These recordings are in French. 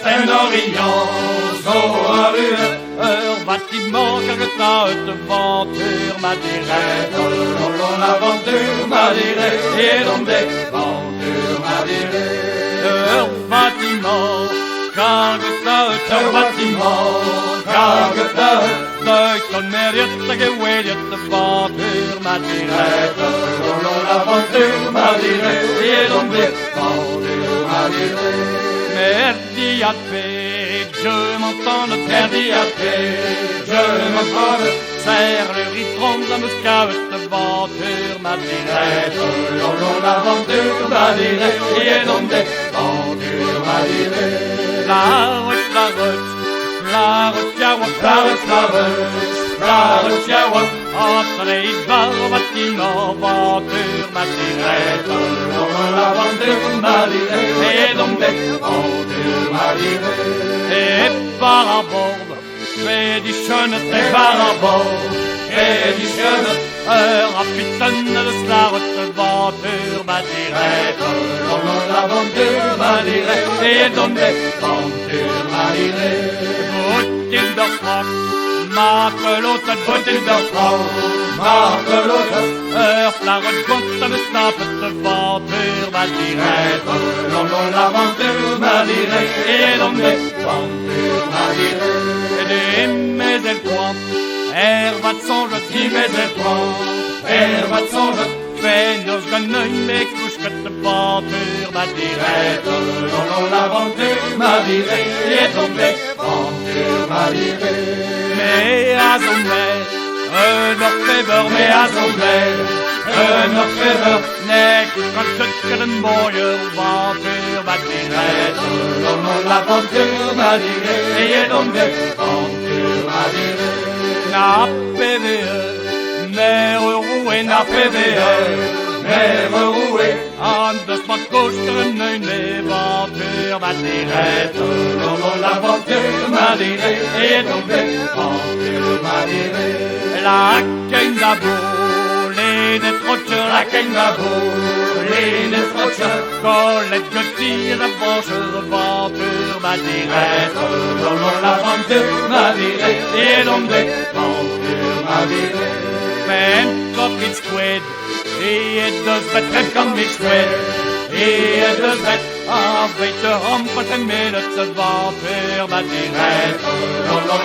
Tenorian, zo har du het. Wat die morgen uit de avontuur, maar die rijdt. L'aventure m'a diré, et donc des aventures m'a diré. Wat die morgen uit de bâtiment, cargueteur, Duik dan meer je geweld de avontuur, maar die rijdt. L'aventure m'a diré, et donc des aventures m'a diré. Merdi à paix, je m'entends le Merdi à paix, je m'entends le serre le ritron de me scout de aventure, ma direct. L'aventure m'a diré, et donc des aventures m'a diré. La route, yawa, La route, yawa, entre les barres, bâtiments, aventure, ma direct. L'aventure m'a diré, et donc des aventures m'a diré. Et par à bord, fais du chenet, Et par à bord, et du chemin, rapitaine de la route, aventure, ma direct. L'aventure m'a diré, et donc des aventures m'a diré. Boutique de froc, matelote, boutique de froc. Marque-l'autre, La route compte me snappe de aventure, ma direct. l'aventure m'a diré, et donc des aventures m'a diré. Et mes étoiles, wat songe, Mes étoiles, wat songe, fais nos grenouilles, mes couches que de aventure, ma direct. L'aventure m'a diré, et donc des aventures m'a diré. Mais à son mère, Mais à son père, Orfèvre, nek, quand je de mooie aventure, ma direct. L'aventure m'a diré, et donc des aventures m'a diré. Na PVE, mère rouée, na PVE. Mère rouée, An de smart gauche que une aventure, ma direct. l'aventure m'a diré, et donc des aventures m'a diré. La queue d'abour, les trotteurs, La canne m'a volé, les frotteurs, Colette que tire la branche aventure, ma direct. l'aventure m'a diré, et donc des aventures m'a diré. Fem cockpit squid, et deux bêtes, fem cockpit squid, et deux bêtes, avec de rampe, de minutes aventure, ma direct.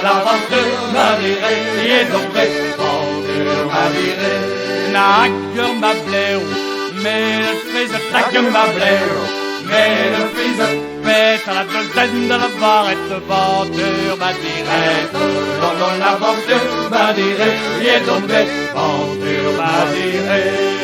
L'aventure m'a diré, et donc des aventures m'a diré. Nagger ma bléo, mais le frise, nagger ma bléo. Mais le fils Pète à la douzaine de la barrette aventure, ma direct. l'aventure m'a diré, et donc des aventures m'a diré.